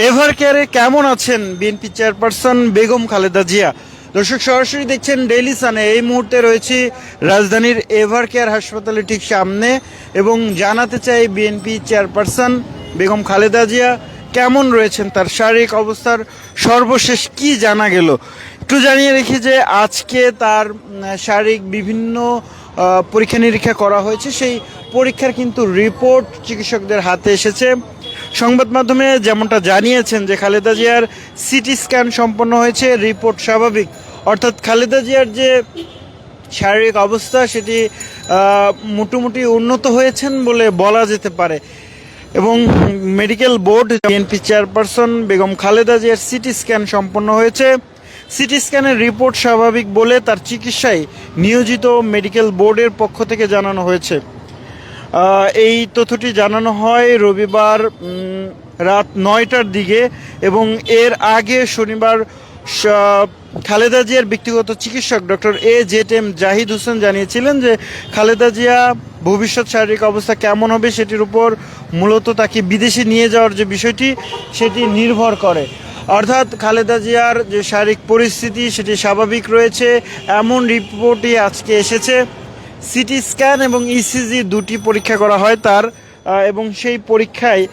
Ever কেয়ারে কেমন আছেন বিএনপি চেয়ারপারসন বেগম খালেদা জিয়া? দর্শক সরাসরি দেখছেন ডেইলি সানে। এই মুহূর্তে রয়েছি রাজধানীর এভার কেয়ার হাসপাতালের ঠিক সামনে এবং জানাতে চাই বিএনপি চেয়ারপারসন বেগম খালেদা জিয়া কেমন রয়েছেন, তার শারীরিক অবস্থার সর্বশেষ কি জানা গেল একটু জানিয়ে রেখি যে আজকে তার শারীরিক বিভিন্ন পরীক্ষা নিরীক্ষা করা হয়েছে। সেই পরীক্ষার কিন্তু রিপোর্ট চিকিৎসকদের হাতে এসেছে। সংবাদ মাধ্যমে যেমনটা জানিয়েছেন যে খালেদা জিয়ার সিটি স্ক্যান সম্পন্ন হয়েছে, রিপোর্ট স্বাভাবিক। অর্থাৎ খালেদা জিয়ার যে শারীরিক অবস্থা সেটি মোটামুটি উন্নত হয়েছেন বলে বলা যেতে পারে। এবং medical board BNP chairperson Begum Khaleda জিয়ার সিটি স্ক্যান সম্পন্ন হয়েছে। সিটি স্ক্যানের রিপোর্ট স্বাভাবিক বলে তার চিকিৎসায় নিয়োজিত মেডিকেল বোর্ডের পক্ষ থেকে জানানো হয়েছে। এই তথ্যটি জানানো হয় রবিবার রাত 9টার দিকে এবং এর আগে শনিবার খালেদা জিয়ার ব্যক্তিগত চিকিৎসক ডক্টর AZM জাহিদ হোসেন জানিয়েছিলেন যে খালেদা জিয়া ভবিষ্যৎ শারীরিক অবস্থা কেমন হবে সেটির উপর মূলত তাকে বিদেশে নিয়ে যাওয়ার যে বিষয়টি সেটি নির্ভর করে। অর্থাৎ খালেদা জিয়ার যে শারীরিক পরিস্থিতি সেটি স্বাভাবিক রয়েছে এমন রিপোর্টই আজকে এসেছে। সিটি স্ক্যান এবং ইসিজি দুটি পরীক্ষা করা হয় তার, এবং সেই পরীক্ষায়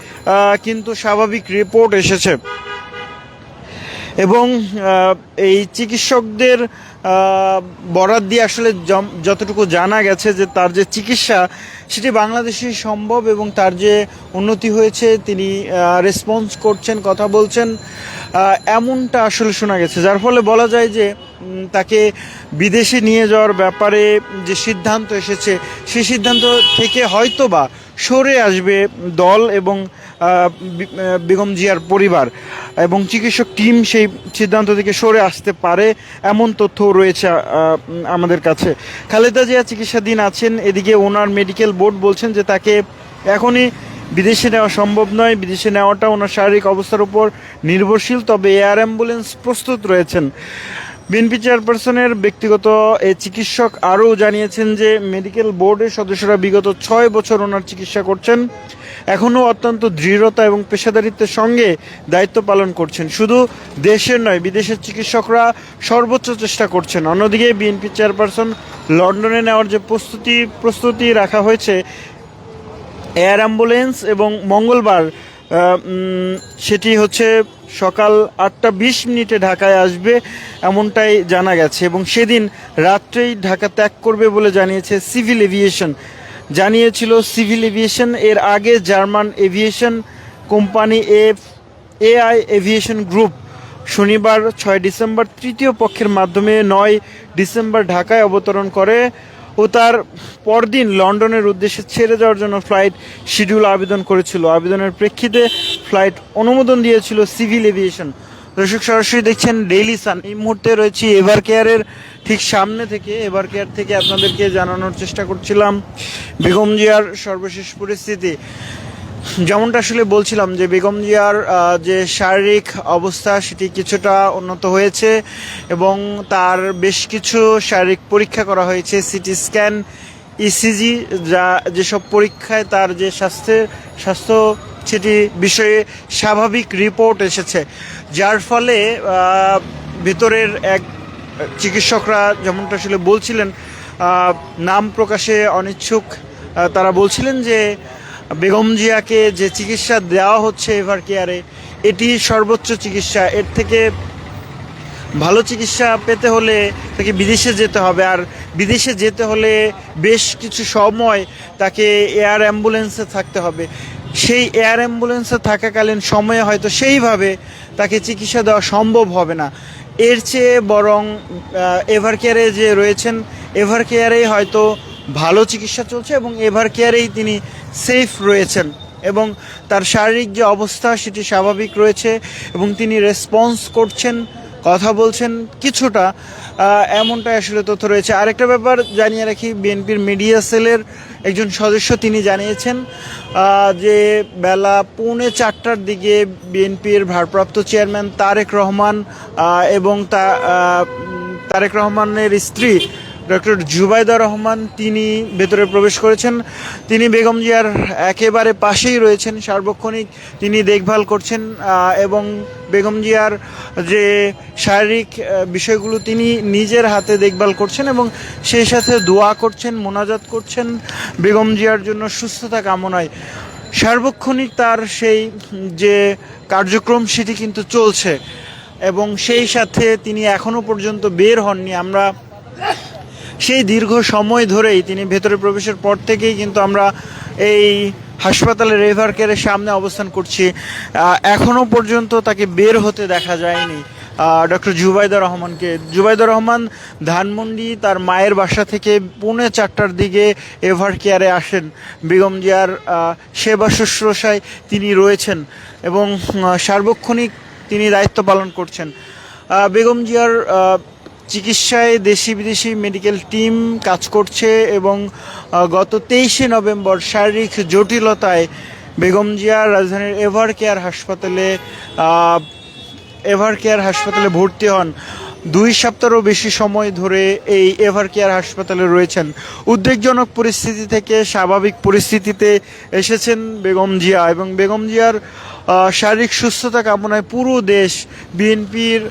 কিন্তু স্বাভাবিক রিপোর্ট এসেছে। এবং এই চিকিৎসকদের বরাত দিয়ে আসলে যতটুকু জানা গেছে যে তার যে চিকিৎসা সেটি বাংলাদেশে সম্ভব এবং তার যে উন্নতি হয়েছে, তিনি রেসপন্স করছেন, কথা বলছেন, এমনটা আসলে শোনা গেছে। যার ফলে বলা যায় যে তাকে বিদেশে নিয়ে যাওয়ার ব্যাপারে যে সিদ্ধান্ত এসেছে সেই সিদ্ধান্ত থেকে হয়তোবা সরে আসবে দল এবং বেগম জিয়ার পরিবার এবং চিকিৎসক টিম সেই সিদ্ধান্ত থেকে সরে আসতে পারে এমন তথ্যও রয়েছে আমাদের কাছে। খালেদা জিয়া চিকিৎসাধীন আছেন, এদিকে ওনার মেডিকেল বোর্ড বলছেন যে তাকে এখনই বিদেশে নেওয়া সম্ভব নয়, বিদেশে নেওয়াটা ওনার শারীরিক অবস্থার উপর নির্ভরশীল, তবে এয়ার অ্যাম্বুলেন্স প্রস্তুত রয়েছেন। বিএনপি চেয়ারপারসনের ব্যক্তিগত এই চিকিৎসক আরও জানিয়েছেন যে মেডিকেল বোর্ডের সদস্যরা বিগত 6 বছর ওনার চিকিৎসা করছেন, এখনও অত্যন্ত দৃঢ়তা এবং পেশাদারিত্বের সঙ্গে দায়িত্ব পালন করছেন। শুধু দেশের নয়, বিদেশের চিকিৎসকরা সর্বোচ্চ চেষ্টা করছেন। অন্যদিকে বিএনপি চেয়ারপারসন লন্ডনে নেওয়ার যে প্রস্তুতি রাখা হয়েছে এয়ার অ্যাম্বুলেন্স, এবং মঙ্গলবার সেটি হচ্ছে সকাল 8টা 20 ঢাকায় আসবে এমনটাই জানা গেছে এবং সেদিন রাত্রেই ঢাকা ত্যাগ করবে বলে জানিয়েছে সিভিল এভিয়েশন। জানিয়েছিল সিভিল এভিয়েশন এর আগে German aviation company AI aviation group শনিবার 6 ডিসেম্বর তৃতীয় পক্ষের মাধ্যমে 9 ডিসেম্বর ঢাকায় অবতরণ করে ও তার পরদিন লন্ডনের উদ্দেশ্যে ছেড়ে যাওয়ার জন্য ফ্লাইট শিডিউল আবেদন করেছিল। আবেদনের প্রেক্ষিতে ফ্লাইট অনুমোদন দিয়েছিল সিভিল এভিয়েশন। দর্শক সরাসরি দেখছেন ডেইলি সান। এই মুহূর্তে রয়েছি এভার কেয়ারের ঠিক সামনে থেকে। এভার কেয়ার থেকে আপনাদেরকে জানানোর চেষ্টা করছিলাম বেগম জিয়ার সর্বশেষ পরিস্থিতি। যেমনটা আসলে বলছিলাম যে বেগম জিয়ার যে শারীরিক অবস্থা সেটি কিছুটা উন্নত হয়েছে এবং তার বেশ কিছু শারীরিক পরীক্ষা করা হয়েছে, সিটি স্ক্যান, ইসিজি, যেসব পরীক্ষায় তার যে স্বাস্থ্য সেটি বিষয়ে স্বাভাবিক রিপোর্ট এসেছে। যার ফলে ভেতরের এক চিকিৎসকরা যেমনটা আসলে বলছিলেন, নাম প্রকাশে অনিচ্ছুক, তারা বলছিলেন যে বেগম জিয়াকে যে চিকিৎসা দেওয়া হচ্ছে এভার কেয়ারে এটি সর্বোচ্চ চিকিৎসা, এর থেকে ভালো চিকিৎসা পেতে হলে তাকে বিদেশে যেতে হবে, আর বিদেশে যেতে হলে বেশ কিছু সময় তাকে এয়ার অ্যাম্বুলেন্সে থাকতে হবে। সেই এয়ার অ্যাম্বুলেন্সে থাকাকালীন সময়ে হয়তো সেইভাবে তাকে চিকিৎসা দেওয়া সম্ভব হবে না। এর চেয়ে বরং এভার কেয়ারে যে রয়েছেন এভার কেয়ারেই হয়তো ভালো চিকিৎসা চলছে এবং এভার কেয়ারেই তিনি সেফ রয়েছেন এবং তার শারীরিক যে অবস্থা সেটি স্বাভাবিক রয়েছে এবং তিনি রেসপন্স করছেন, কথা বলছেন কিছুটা, এমনটাই আসলে তথ্য রয়েছে। আরেকটা ব্যাপার জানিয়ে রাখি, বিএনপির মিডিয়া সেলের একজন সদস্য তিনি জানিয়েছেন যে বেলা 3:45টার দিকে বিএনপির ভারপ্রাপ্ত চেয়ারম্যান তারেক রহমান এবং তারেক রহমানের স্ত্রী ডক্টর জুবাইদা রহমান তিনি ভেতরে প্রবেশ করেছেন। তিনি বেগম জিয়ার একেবারে পাশেই রয়েছেন, সার্বক্ষণিক তিনি দেখভাল করছেন এবং বেগম জিয়ার যে শারীরিক বিষয়গুলো তিনি নিজের হাতে দেখভাল করছেন এবং সেই সাথে দোয়া করছেন, মোনাজাত করছেন বেগম জিয়ার জন্য সুস্থতা কামনায়। সার্বক্ষণিক তার সেই যে কার্যক্রম সেটি কিন্তু চলছে এবং সেই সাথে তিনি এখনও পর্যন্ত বের হননি। আমরা সেই দীর্ঘ সময় ধরেই তিনি ভেতরে প্রবেশের পর থেকেই কিন্তু আমরা এই হাসপাতালের এভার কেয়ারের সামনে অবস্থান করছি। এখনও পর্যন্ত তাকে বের হতে দেখা যায়নি ডক্টর জুবাইদা রহমানকে। জুবাইদা রহমান ধানমন্ডি তার মায়ের বাসা থেকে 4:45টার দিকে এভার কেয়ারে আসেন। বেগম জিয়ার সেবা শুশ্রূষায় তিনি রয়েছেন এবং সার্বক্ষণিক তিনি দায়িত্ব পালন করছেন। বেগম জিয়ার চিকিৎসায় দেশি বিদেশি মেডিকেল টিম কাজ করছে এবং গত 23শে নভেম্বর শারীরিক জটিলতায় বেগম জিয়া রাজধানীর এভার কেয়ার হাসপাতালে ভর্তি হন। 2 সপ্তাহেরও বেশি সময় ধরে এই এভার কেয়ার হাসপাতালে রয়েছেন। উদ্বেগজনক পরিস্থিতি থেকে স্বাভাবিক পরিস্থিতিতে এসেছেন বেগম জিয়া এবং বেগম জিয়ার শারীরিক সুস্থতা কামনায় পুরো দেশ, বিএনপির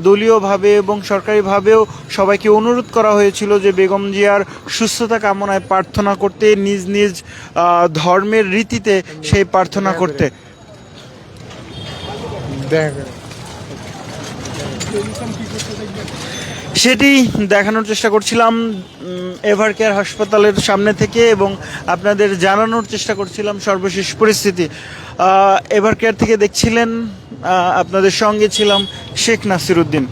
দলীয়ভাবে এবং সরকারিভাবেও সবাইকে অনুরোধ করা হয়েছিল যে বেগম জিয়ার সুস্থতা কামনায় প্রার্থনা করতে, নিজ নিজ ধর্মের রীতিতে সেই প্রার্থনা করতে। সেটি দেখানোর চেষ্টা করছিলাম এভার কেয়ার হাসপাতালের সামনে থেকে এবং আপনাদের জানানোর চেষ্টা করছিলাম সর্বশেষ পরিস্থিতি। এভার কেয়ার থেকে দেখছিলেন, আপনাদের সঙ্গে ছিলাম শেখ নাসির উদ্দিন।